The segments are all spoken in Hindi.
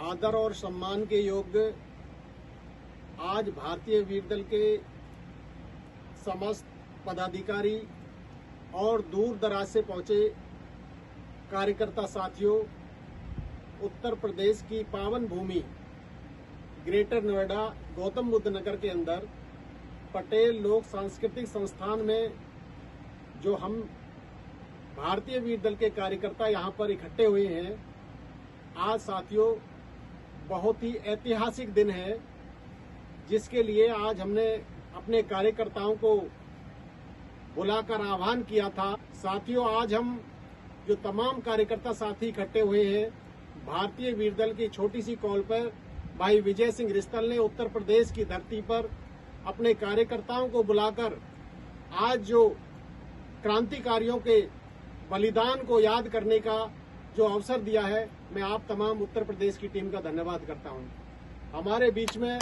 आदर और सम्मान के योग्य आज भारतीय वीर दल के समस्त पदाधिकारी और दूर दराज से पहुंचे कार्यकर्ता साथियों, उत्तर प्रदेश की पावन भूमि ग्रेटर नोएडा गौतम बुद्ध नगर के अंदर पटेल लोक सांस्कृतिक संस्थान में जो हम भारतीय वीर दल के कार्यकर्ता यहाँ पर इकट्ठे हुए हैं, आज साथियों बहुत ही ऐतिहासिक दिन है, जिसके लिए आज हमने अपने कार्यकर्ताओं को बुलाकर आह्वान किया था। साथियों, आज हम जो तमाम कार्यकर्ता साथी इकट्ठे हुए हैं, भारतीय वीर दल की छोटी सी कॉल पर भाई विजय सिंह रिस्तल ने उत्तर प्रदेश की धरती पर अपने कार्यकर्ताओं को बुलाकर आज जो क्रांतिकारियों के बलिदान को याद करने का जो अवसर दिया है, मैं आप तमाम उत्तर प्रदेश की टीम का धन्यवाद करता हूं। हमारे बीच में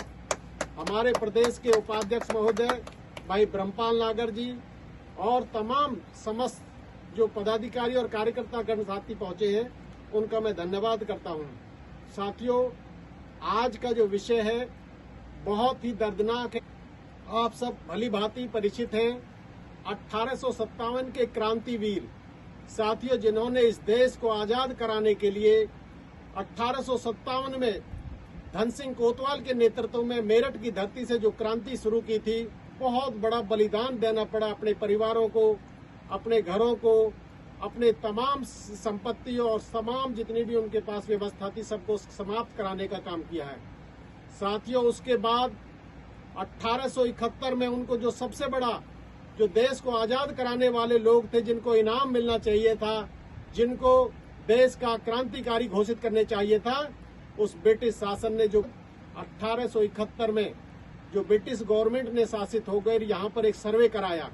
हमारे प्रदेश के उपाध्यक्ष महोदय भाई ब्रह्मपाल नागर जी और तमाम समस्त जो पदाधिकारी और कार्यकर्ता गण साथी पहुंचे हैं, उनका मैं धन्यवाद करता हूं। साथियों, आज का जो विषय है बहुत ही दर्दनाक है। आप सब भली भांति परिचित हैं 1857 के क्रांतिवीर साथियों, जिन्होंने इस देश को आजाद कराने के लिए 1857 में धन सिंह कोतवाल के नेतृत्व में मेरठ की धरती से जो क्रांति शुरू की थी, बहुत बड़ा बलिदान देना पड़ा अपने परिवारों को, अपने घरों को, अपने तमाम संपत्तियों और तमाम जितनी भी उनके पास व्यवस्था थी सबको समाप्त कराने का काम किया है। साथियों, उसके बाद 1871 में उनको जो सबसे बड़ा जो देश को आजाद कराने वाले लोग थे, जिनको इनाम मिलना चाहिए था, जिनको देश का क्रांतिकारी घोषित करने चाहिए था, उस ब्रिटिश शासन ने जो 1871 में जो ब्रिटिश गवर्नमेंट ने शासित हो गए, यहाँ पर एक सर्वे कराया,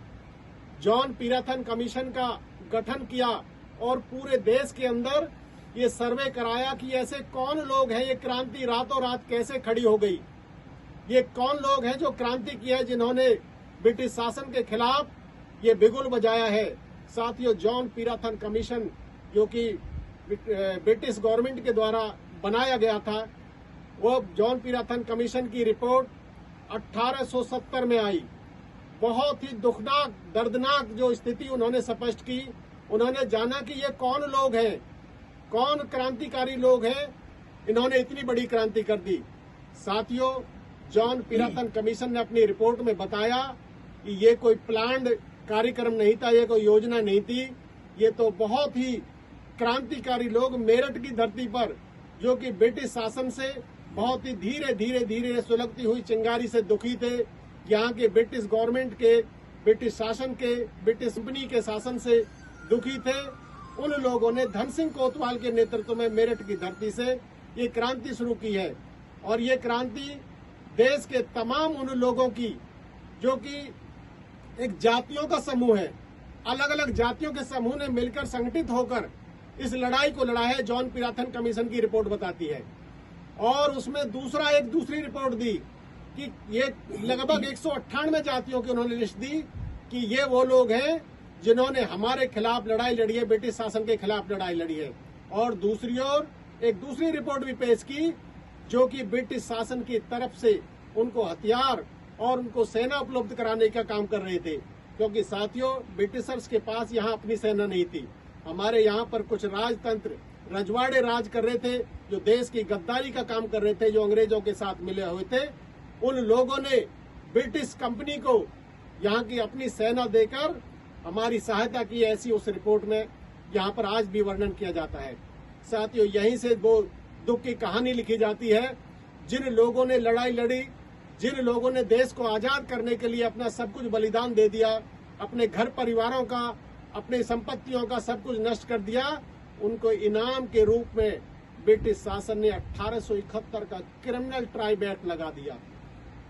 जॉन पीराथन कमीशन का गठन किया और पूरे देश के अंदर ये सर्वे कराया कि ऐसे कौन लोग हैं, ये क्रांति रातों रात कैसे खड़ी हो गई, ये कौन लोग हैं जो क्रांति की है, जिन्होंने ब्रिटिश शासन के खिलाफ ये बिगुल बजाया है। साथियों, जॉन पीराथन कमीशन जो कि ब्रिटिश गवर्नमेंट के द्वारा बनाया गया था, वो जॉन पीराथन कमीशन की रिपोर्ट 1870 में आई। बहुत ही दुखनाक दर्दनाक जो स्थिति उन्होंने स्पष्ट की। उन्होंने जाना कि ये कौन लोग हैं, कौन क्रांतिकारी लोग हैं, इन्होंने इतनी बड़ी क्रांति कर दी। साथियों, जॉन पीराथन कमीशन ने अपनी रिपोर्ट में बताया कि ये कोई प्लान्ड कार्यक्रम नहीं था, ये कोई योजना नहीं थी, ये तो बहुत ही क्रांतिकारी लोग मेरठ की धरती पर, जो कि ब्रिटिश शासन से बहुत ही धीरे धीरे धीरे सुलगती हुई चिंगारी से दुखी थे, यहाँ के ब्रिटिश गवर्नमेंट के, ब्रिटिश शासन के, ब्रिटिश कंपनी के शासन से दुखी थे, उन लोगों ने धन सिंह कोतवाल के नेतृत्व में मेरठ की धरती से ये क्रांति शुरू की है। और ये क्रांति देश के तमाम उन लोगों की जो कि एक जातियों का समूह है, अलग अलग जातियों के समूह ने मिलकर संगठित होकर इस लड़ाई को लड़ा है, जॉन पीराथन कमीशन की रिपोर्ट बताती है। और उसमें एक दूसरी रिपोर्ट दी कि ये लगभग 198 जातियों की उन्होंने लिस्ट दी कि ये वो लोग हैं जिन्होंने हमारे खिलाफ लड़ाई लड़ी है, ब्रिटिश शासन के खिलाफ लड़ाई लड़ी है। और दूसरी ओर एक दूसरी रिपोर्ट भी पेश की जो कि ब्रिटिश शासन की तरफ से उनको हथियार और उनको सेना उपलब्ध कराने का काम कर रहे थे, क्योंकि साथियों ब्रिटिशर्स के पास यहाँ अपनी सेना नहीं थी। हमारे यहाँ पर कुछ राजतंत्र रजवाड़े राज कर रहे थे, जो देश की गद्दारी का काम कर रहे थे, जो अंग्रेजों के साथ मिले हुए थे। उन लोगों ने ब्रिटिश कंपनी को यहाँ की अपनी सेना देकर हमारी सहायता की, ऐसी उस रिपोर्ट में यहाँ पर आज भी वर्णन किया जाता है। साथियों, यहीं से वो दुख की कहानी लिखी जाती है, जिन लोगों ने लड़ाई लड़ी, जिन लोगों ने देश को आजाद करने के लिए अपना सब कुछ बलिदान दे दिया, अपने घर परिवारों का, अपनी संपत्तियों का सब कुछ नष्ट कर दिया, उनको इनाम के रूप में ब्रिटिश शासन ने 1871 का क्रिमिनल ट्राइब एक्ट लगा दिया।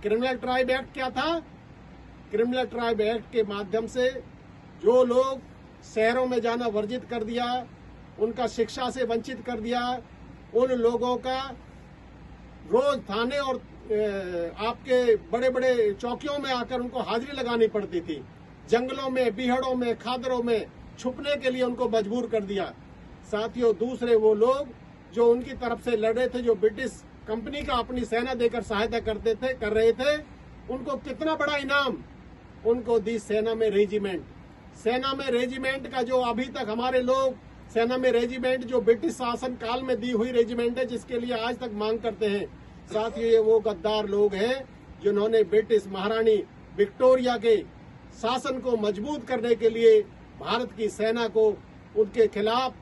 क्रिमिनल ट्राइब एक्ट क्या था? क्रिमिनल ट्राइब एक्ट के माध्यम से जो लोग शहरों में जाना वर्जित कर दिया, उनका शिक्षा से वंचित कर दिया, उन लोगों का रोज थाने और आपके बड़े बड़े चौकियों में आकर उनको हाजिरी लगानी पड़ती थी। जंगलों में, बीहड़ों में, खादरों में छुपने के लिए उनको मजबूर कर दिया। साथियों, दूसरे वो लोग जो उनकी तरफ से लड़ रहे थे, जो ब्रिटिश कंपनी का अपनी सेना देकर सहायता कर रहे थे, उनको कितना बड़ा इनाम उनको दी सेना में रेजिमेंट। सेना में रेजिमेंट का जो अभी तक हमारे लोग सेना में रेजिमेंट जो ब्रिटिश शासन काल में दी हुई रेजिमेंट है, जिसके लिए आज तक मांग करते हैं। साथियों, ये वो गद्दार लोग हैं जिन्होंने ब्रिटिश महारानी विक्टोरिया के शासन को मजबूत करने के लिए भारत की सेना को उनके खिलाफ,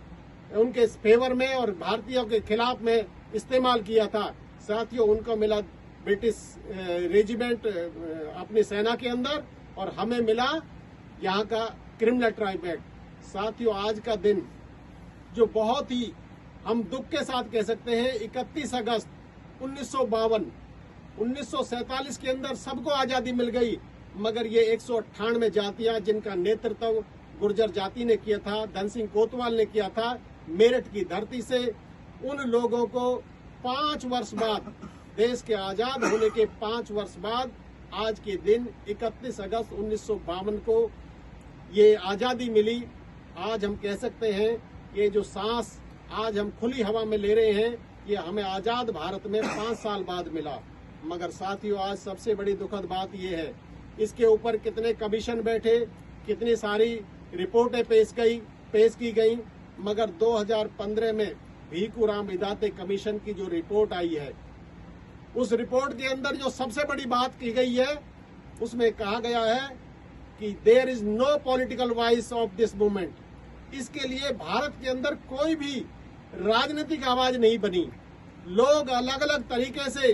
उनके फेवर में और भारतीयों के खिलाफ में इस्तेमाल किया था। साथियों, उनको मिला ब्रिटिश रेजिमेंट अपनी सेना के अंदर और हमें मिला यहाँ का क्रिमिनल ट्राइब एक्ट। साथियों, आज का दिन जो बहुत ही हम दुख के साथ कह सकते हैं, 31 अगस्त 1952, 1947 के अंदर सबको आजादी मिल गई, मगर ये 198 जातियां जिनका नेतृत्व गुर्जर जाति ने किया था, धन सिंह कोतवाल ने किया था, मेरठ की धरती से उन लोगों को 5 वर्ष बाद, देश के आजाद होने के 5 वर्ष बाद आज के दिन 31 अगस्त 1952 को ये आजादी मिली। आज हम कह सकते हैं ये जो सांस आज हम खुली हवा में ले रहे हैं, ये हमें आजाद भारत में 5 साल बाद मिला। मगर साथियों, आज सबसे बड़ी दुखद बात ये है, इसके ऊपर कितने कमीशन बैठे, कितनी सारी रिपोर्टें पेश की गई, मगर 2015 में भीखूराम इदाते कमीशन की जो रिपोर्ट आई है, उस रिपोर्ट के अंदर जो सबसे बड़ी बात की गई है, उसमें कहा गया है कि there is no political voice of this movement. इसके लिए भारत के अंदर कोई भी राजनीतिक आवाज नहीं बनी। लोग अलग अलग तरीके से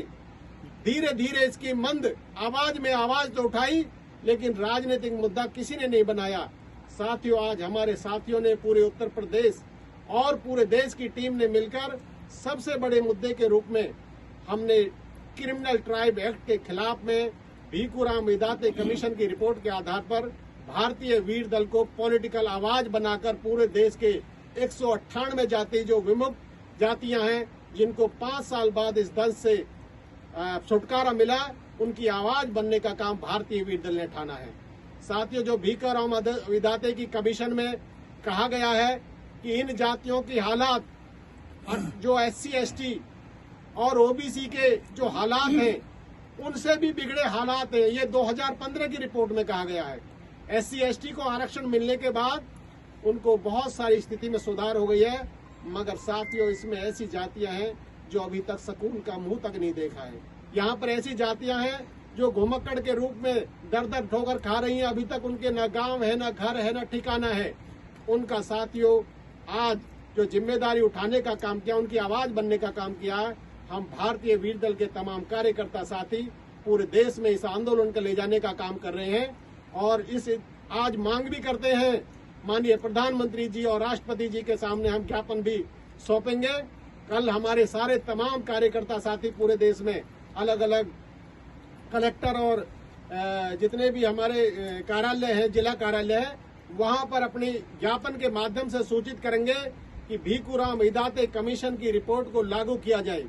धीरे धीरे इसकी मंद आवाज में आवाज तो उठाई, लेकिन राजनीतिक मुद्दा किसी ने नहीं बनाया। साथियों, आज हमारे साथियों ने पूरे उत्तर प्रदेश और पूरे देश की टीम ने मिलकर सबसे बड़े मुद्दे के रूप में हमने क्रिमिनल ट्राइब एक्ट के खिलाफ में भीखूराम इदाते कमीशन की रिपोर्ट के आधार पर भारतीय वीर दल को पॉलिटिकल आवाज बनाकर पूरे देश के 198 जाति जो विमुक्त जातियां हैं, जिनको 5 साल बाद इस दल से छुटकारा मिला, उनकी आवाज बनने का काम भारतीय वीर दल ने ठाना है। साथियों, जो भीखूराम इदाते की कमीशन में कहा गया है कि इन जातियों की हालात जो SC ST और OBC के जो हालात हैं, उनसे भी बिगड़े हालात हैं। ये 2015 की रिपोर्ट में कहा गया है। SC ST को आरक्षण मिलने के बाद उनको बहुत सारी स्थिति में सुधार हो गई है, मगर साथियों, इसमें ऐसी जातियां हैं जो अभी तक सुकून का मुंह तक नहीं देखा है। यहाँ पर ऐसी जातियां हैं जो घुमक्कड़ के रूप में दर दर ठोकर खा रही हैं। अभी तक उनके न गांव है, न घर है, न ठिकाना है। उनका साथियों आज जो जिम्मेदारी उठाने का काम किया, उनकी आवाज बनने का काम किया है। हम भारतीय वीर दल के तमाम कार्यकर्ता साथी पूरे देश में इस आंदोलन को ले जाने का काम कर रहे हैं और इस आज मांग भी करते हैं। माननीय प्रधानमंत्री जी और राष्ट्रपति जी के सामने हम ज्ञापन भी सौंपेंगे। कल हमारे सारे तमाम कार्यकर्ता साथी पूरे देश में अलग अलग कलेक्टर और जितने भी हमारे कार्यालय हैं, जिला कार्यालय है, वहां पर अपने ज्ञापन के माध्यम से सूचित करेंगे कि भीखूराम इदाते कमीशन की रिपोर्ट को लागू किया जाए।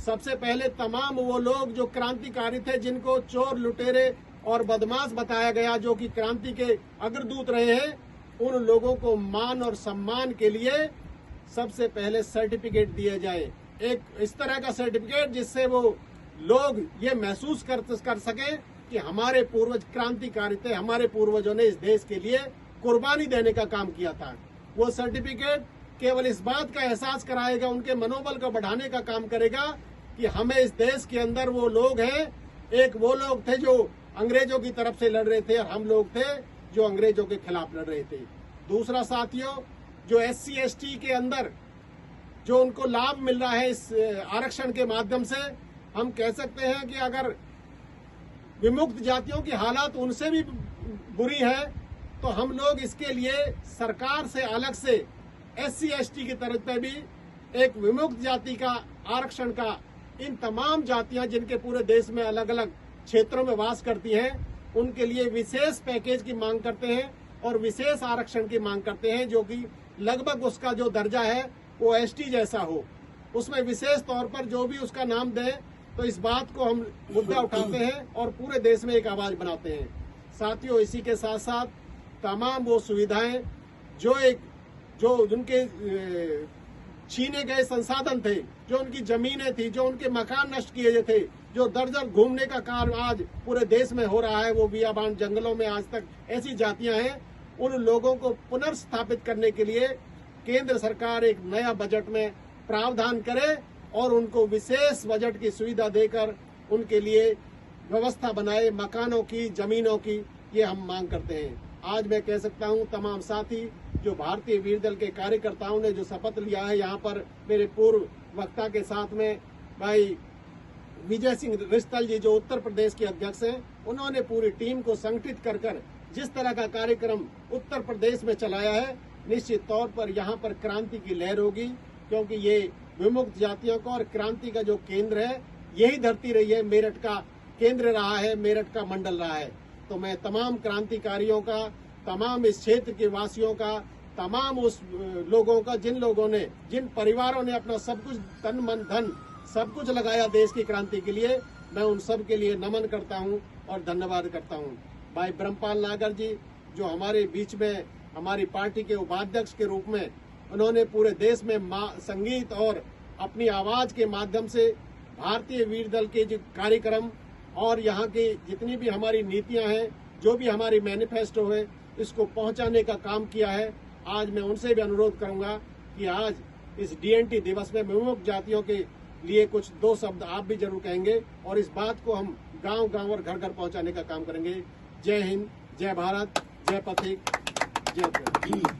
सबसे पहले तमाम वो लोग जो क्रांतिकारी थे, जिनको चोर लुटेरे और बदमाश बताया गया, जो कि क्रांति के अग्रदूत रहे हैं, उन लोगों को मान और सम्मान के लिए सबसे पहले सर्टिफिकेट दिए जाए। एक इस तरह का सर्टिफिकेट जिससे वो लोग ये महसूस कर सके कि हमारे पूर्वज क्रांतिकारी थे, हमारे पूर्वजों ने इस देश के लिए कुर्बानी देने का काम किया था। वो सर्टिफिकेट केवल इस बात का एहसास कराएगा, उनके मनोबल को बढ़ाने का काम करेगा कि हमें इस देश के अंदर वो लोग हैं। एक वो लोग थे जो अंग्रेजों की तरफ से लड़ रहे थे और हम लोग थे जो अंग्रेजों के खिलाफ लड़ रहे थे। दूसरा साथियों, जो SC ST के अंदर जो उनको लाभ मिल रहा है इस आरक्षण के माध्यम से, हम कह सकते हैं कि अगर विमुक्त जातियों की हालात उनसे भी बुरी है, तो हम लोग इसके लिए सरकार से अलग से SC ST की तरफ पे भी एक विमुक्त जाति का आरक्षण का, इन तमाम जातियां जिनके पूरे देश में अलग अलग क्षेत्रों में वास करती हैं, उनके लिए विशेष पैकेज की मांग करते हैं और विशेष आरक्षण की मांग करते हैं, जो कि लगभग उसका जो दर्जा है वो ST जैसा हो। उसमें विशेष तौर पर जो भी उसका नाम दे, तो इस बात को हम मुद्दा उठाते हैं और पूरे देश में एक आवाज बनाते हैं। साथियों, इसी के साथ साथ तमाम वो सुविधाएं जो जिनके छीने गए संसाधन थे, जो उनकी जमीनें थी, जो उनके मकान नष्ट किए गए थे, जो दर दर घूमने का कार्य आज पूरे देश में हो रहा है, वो बियाबान जंगलों में आज तक ऐसी जातियां हैं, उन लोगों को पुनर्स्थापित करने के लिए केंद्र सरकार एक नया बजट में प्रावधान करे और उनको विशेष बजट की सुविधा देकर उनके लिए व्यवस्था बनाए मकानों की, जमीनों की। ये हम मांग करते हैं। आज मैं कह सकता हूं तमाम साथी जो भारतीय वीर दल के कार्यकर्ताओं ने जो शपथ लिया है, यहाँ पर मेरे पूर्व वक्ता के साथ में भाई विजय सिंह रिस्तल जी जो उत्तर प्रदेश के अध्यक्ष हैं, उन्होंने पूरी टीम को संगठित कर जिस तरह का कार्यक्रम उत्तर प्रदेश में चलाया है, निश्चित तौर पर यहाँ पर क्रांति की लहर होगी, क्योंकि ये विमुक्त जातियों का और क्रांति का जो केंद्र है, यही धरती रही है, मेरठ का केंद्र रहा है, मेरठ का मंडल रहा है। तो मैं तमाम क्रांतिकारियों का, तमाम इस क्षेत्र के वासियों का, तमाम उस लोगों का जिन परिवारों ने अपना सब कुछ तन मन धन सब कुछ लगाया देश की क्रांति के लिए, मैं उन सब के लिए नमन करता हूं और धन्यवाद करता हूं। भाई ब्रह्मपाल नागर जी जो हमारे बीच में हमारी पार्टी के उपाध्यक्ष के रूप में उन्होंने पूरे देश में संगीत और अपनी आवाज के माध्यम से भारतीय वीर दल के जो कार्यक्रम और यहाँ की जितनी भी हमारी नीतियां हैं, जो भी हमारी मैनिफेस्टो है, इसको पहुंचाने का काम किया है। आज मैं उनसे भी अनुरोध करूंगा कि आज इस डीएनटी दिवस में विमुक्त जातियों के लिए कुछ 2 शब्द आप भी जरूर कहेंगे और इस बात को हम गांव-गांव और घर-घर पहुंचाने का काम करेंगे। जय हिंद, जय भारत, जय पथिक, जय